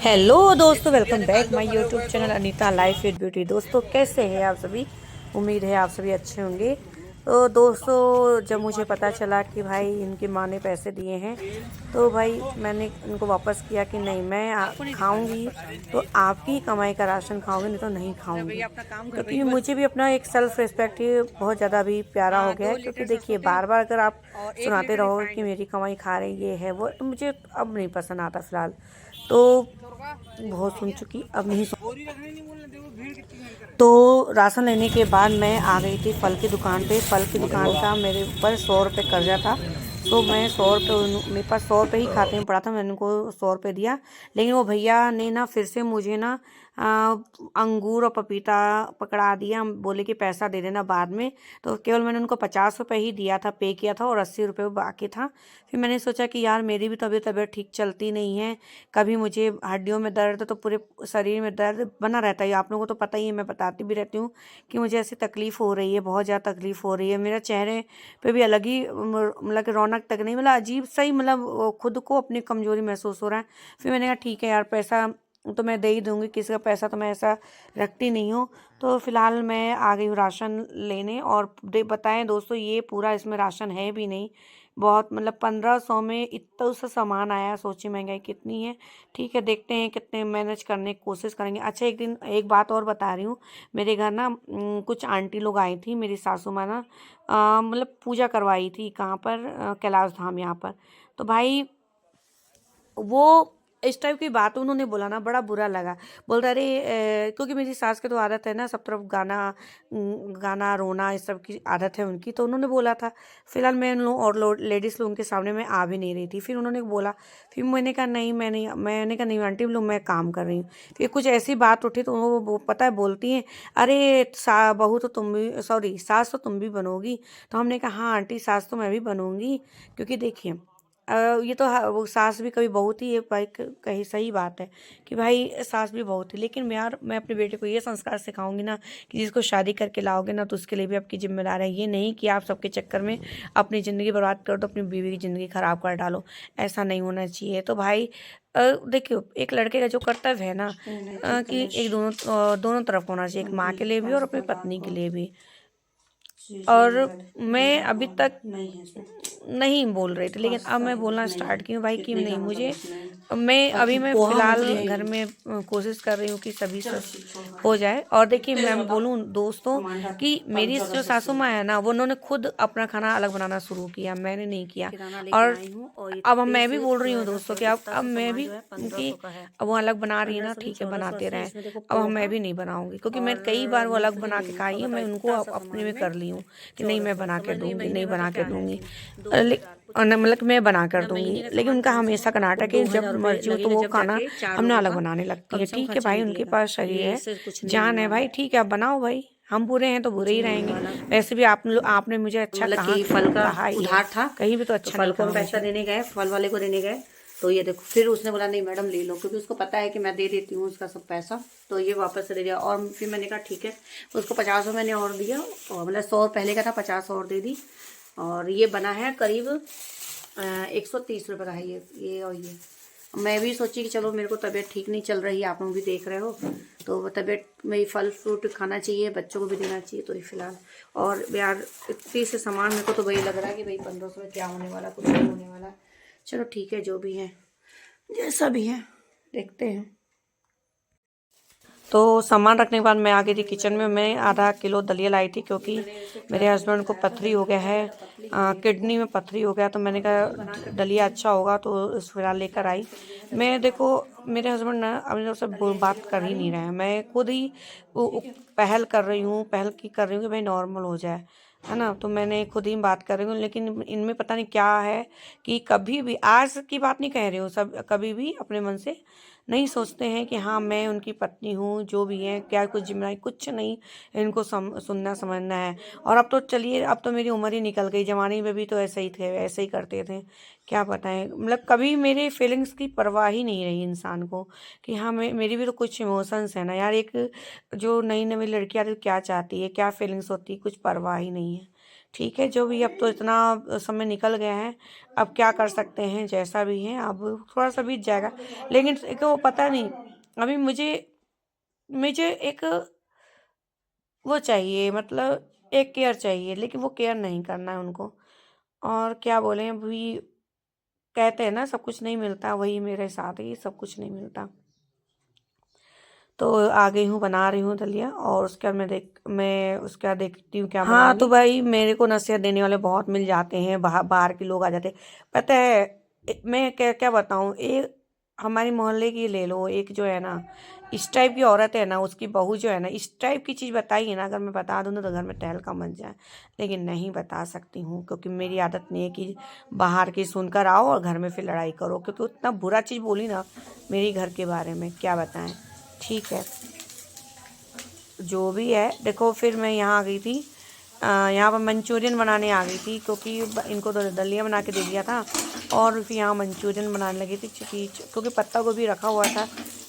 Hello दोस्तों, welcome back my YouTube channel Anita life with beauty. दोस्तों कैसे हैं आप सभी? उम्मीद है आप सभी अच्छे होंगे। तो दोस्तों जब मुझे पता चला कि भाई इनकी माँ ने पैसे दिए हैं तो भाई मैंने इनको वापस किया कि नहीं, मैं खाऊंगी तो आपकी ही कमाई का राशन खाऊंगी, नहीं तो नहीं खाऊंगी। क्योंकि मुझे भी अपना एक सेल्फ रिस्पेक्ट ही बहुत ज़्यादा भी प्यारा हो गया है। क्योंकि देखिए बार बार अगर आप सुनाते रहोगे कि मेरी कमाई खा रही ये है वो, तो मुझे अब नहीं पसंद आता फ़िलहाल। तो बहुत सुन चुकी, अब नहीं सुन। तो राशन लेने के बाद मैं आ गई थी फल की दुकान पे। फल की दुकान का मेरे ऊपर 100 रुपये कर्जा था। तो मैं 100 रुपये, मेरे पास 100 रुपये ही खाते में पड़ा था, मैंने उनको 100 रुपये दिया। लेकिन वो भैया ने ना फिर से मुझे ना अंगूर और पपीता पकड़ा दिया, बोले कि पैसा दे देना बाद में। तो केवल मैंने उनको 50 रुपये ही दिया था, पे किया था, और 80 रुपये बाकी था। फिर मैंने सोचा कि यार मेरी भी तबीयत ठीक चलती नहीं है। कभी मुझे हड्डियों में दर्द तो पूरे शरीर में दर्द बना रहता है। आप लोगों को तो पता ही है, मैं बताती भी रहती हूँ कि मुझे ऐसी तकलीफ़ हो रही है, बहुत ज़्यादा तकलीफ़ हो रही है। मेरा चेहरे पे भी अलग ही मतलब कि रौनक तक नहीं, मतलब अजीब सा ही, मतलब खुद को अपनी कमज़ोरी महसूस हो रहा है। फिर मैंने कहा ठीक है यार, पैसा तो मैं दे ही दूँगी, किसी का पैसा तो मैं ऐसा रखती नहीं हूँ। तो फिलहाल मैं आ गई हूँ राशन लेने। और बताएं दोस्तों, ये पूरा इसमें राशन है भी नहीं। बहुत मतलब 1500 में इतना सा सामान आया, सोचिए महंगाई कितनी है। ठीक है, देखते हैं कितने मैनेज करने की कोशिश करेंगे। अच्छा, एक दिन एक बात और बता रही हूँ। मेरे घर ना कुछ आंटी लोग आई थी, मेरी सासू माँ ना मतलब पूजा करवाई थी, कहाँ पर, कैलाश धाम यहाँ पर। तो भाई वो इस टाइप की बात उन्होंने बोला ना, बड़ा बुरा लगा। बोल रहा अरे क्योंकि मेरी सास की तो आदत है ना, सब तरफ गाना गाना रोना इस सब की आदत है उनकी। तो उन्होंने बोला था। फिलहाल मैं उन लोग और लेडीज़ लोगों के सामने मैं आ भी नहीं रही थी। फिर उन्होंने बोला। फिर मैंने कहा नहीं, मैंने कहा नहीं आंटी लोग, मैं काम कर रही हूँ। फिर कुछ ऐसी बात उठी तो वो पता है बोलती हैं, अरे बहू तो तुम भी, सॉरी सास तो तुम भी बनोगी। तो हमने कहा हाँ आंटी, सास तो मैं भी बनूंगी। क्योंकि देखिए ये तो वो सास भी कभी बहू थी, ये भाई कही सही बात है कि भाई सास भी बहू थी। लेकिन मैं अपने बेटे को ये संस्कार सिखाऊंगी ना कि जिसको शादी करके लाओगे ना, तो उसके लिए भी आपकी जिम्मेदार है। ये नहीं कि आप सबके चक्कर में अपनी ज़िंदगी बर्बाद कर दो, अपनी बीवी की ज़िंदगी खराब कर डालो। ऐसा नहीं होना चाहिए। तो भाई देखियो, एक लड़के का जो कर्तव्य है ना, कि एक दोनों तरफ होना चाहिए, एक माँ के लिए भी और अपनी पत्नी के लिए भी। और मैं अभी तक नहीं बोल रही थी, लेकिन अब मैं बोलना स्टार्ट की हूँ भाई कि नहीं, मुझे मैं फ़िलहाल घर में कोशिश कर रही हूँ कि सभी सब हो जाए। और देखिए मैं बोलूँ दोस्तों कि मेरी जो सासू माँ है ना, वो उन्होंने खुद अपना खाना अलग बनाना शुरू किया, मैंने नहीं किया। और अब मैं भी बोल रही हूँ दोस्तों कि अब मैं भी कि अब वो अलग बना रही है ना, ठीक है बनाते रहें। अब मैं भी नहीं बनाऊंगी, क्योंकि मैं कई बार वो अलग बना के खाई है, मैं उनको अपने में कर ली हूँ कि नहीं मैं बना के दूंगी, नहीं बना के दूंगी। और मतलब कि मैं बना कर दूंगी। लेकिन उनका हमेशा का नाटक है, जब मर्जी हो तो वो खाना हमने अलग बनाने लगती है। ठीक है भाई, उनके पास शरीर है, जान है भाई, ठीक है आप बनाओ भाई, हम बुरे हैं तो बुरे ही रहेंगे। वैसे भी आपने मुझे अच्छा मतलब कहा, कि फल का कहा ही है, उधार था। कहीं भी तो तो अच्छा फल नहीं को कहा हम पैसा मुझे। देने गए, फल वाले को देने गए। तो ये देखो, फिर उसने बोला नहीं मैडम ले लो, क्योंकि उसको पता है कि मैं दे देती हूँ उसका सब पैसा। तो ये वापस से दे दिया। और फिर मैंने कहा ठीक है, उसको 50 मैंने और दिया, और मतलब 100 पहले का था, 50 और दे दी। और ये बना है करीब 130 रुपये का है ये और ये। मैं भी सोची कि चलो मेरे को तबीयत ठीक नहीं चल रही है, आप लोग भी देख रहे हो, तो तबीयत में फल फ्रूट खाना चाहिए, बच्चों को भी देना चाहिए। तो ये फिलहाल, और यार इतनी से सामान मेरे को तो वही लग रहा है कि भाई 1500 में क्या होने वाला, कुछ नहीं होने वाला। चलो ठीक है, जो भी है जैसा भी है देखते हैं। तो सामान रखने के बाद मैं आ गई थी किचन में। मैं आधा किलो दलिया लाई थी, क्योंकि मेरे हस्बैंड को पथरी हो गया है, किडनी में पथरी हो गया। तो मैंने कहा दलिया अच्छा होगा, तो इस फिलहाल लेकर आई। मैं देखो, मेरे हस्बैंड ना अभी से बात कर ही नहीं रहे हैं, मैं खुद ही पहल कर रही हूँ, कर रही हूँ कि भाई नॉर्मल हो जाए, है ना। तो मैंने खुद ही बात कर रही हूँ, लेकिन इनमें पता नहीं क्या है कि कभी भी, आज की बात नहीं कह रही हूँ, सब कभी भी अपने मन से नहीं सोचते हैं कि हाँ मैं उनकी पत्नी हूँ, जो भी है, क्या कुछ जिम्मेदारी, कुछ नहीं इनको सुनना समझना है। और अब तो चलिए, अब तो मेरी उम्र ही निकल गई, जवानी में भी तो ऐसे ही थे, ऐसे ही करते थे, क्या बताएं। मतलब कभी मेरे फीलिंग्स की परवाह ही नहीं रही इंसान को कि हाँ मेरी भी तो कुछ इमोशंस है ना यार। एक जो नई नई लड़की आती है क्या चाहती है, क्या फीलिंग्स होती है, कुछ परवाह ही नहीं है। ठीक है, जो भी, अब तो इतना समय निकल गया है, अब क्या कर सकते हैं, जैसा भी है अब थोड़ा सा बीत जाएगा। लेकिन एक वो पता नहीं, अभी मुझे मुझे एक वो चाहिए, मतलब एक केयर चाहिए, लेकिन वो केयर नहीं करना है उनको। और क्या बोलें, अभी कहते हैं ना सब कुछ नहीं मिलता, वही मेरे साथ ही सब कुछ नहीं मिलता। तो आ गई हूँ, बना रही हूँ दलिया, और उसके बाद मैं उसके बाद देखती हूँ क्या हाँ, तो भाई मेरे को नसीहत देने वाले बहुत मिल जाते हैं, बाहर बाहर के लोग आ जाते हैं। पता है, मैं क्या क्या बताऊँ, एक हमारी मोहल्ले की ले लो, एक जो है ना इस टाइप की औरत है ना, उसकी बहू जो है ना इस टाइप की चीज़ बताई है ना, अगर मैं बता दूँ ना तो घर में टहलका मच जाए। लेकिन नहीं बता सकती हूँ, क्योंकि मेरी आदत नहीं है कि बाहर की सुनकर आओ और घर में फिर लड़ाई करो, क्योंकि उतना बुरा चीज़ बोली ना मेरी घर के बारे में, क्या बताएं। ठीक है, जो भी है, देखो फिर मैं यहाँ आ गई थी, यहाँ पर मंचूरियन बनाने आ गई थी, क्योंकि इनको तो दलिया बना के दे दिया था, और फिर यहाँ मंचूरियन बनाने लगी थी, क्योंकि पत्ता गोभी रखा हुआ था,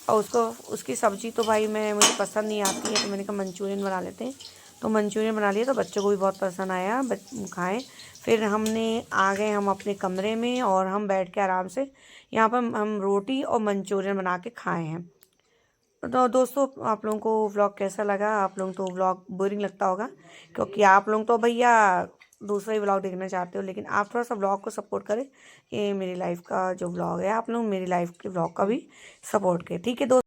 और उसकी सब्ज़ी तो भाई मुझे पसंद नहीं आती है, तो मैंने कहा मंचूरियन बना लेते हैं। तो मंचूरियन बना लिया, तो बच्चों को भी बहुत पसंद आया, खाएँ। फिर आ गए हम अपने कमरे में, और हम बैठ के आराम से यहाँ पर हम रोटी और मंचूरियन बना के खाए हैं। तो दोस्तों, आप लोगों को व्लॉग कैसा लगा? आप लोगों को व्लॉग बोरिंग लगता होगा, क्योंकि आप लोग तो भैया दूसरा ही व्लॉग देखना चाहते हो, लेकिन आप थोड़ा सा व्लॉग को सपोर्ट करें, कि मेरी लाइफ का जो व्लॉग है, आप लोग मेरी लाइफ के व्लॉग का भी सपोर्ट करें, ठीक है दोस्तों।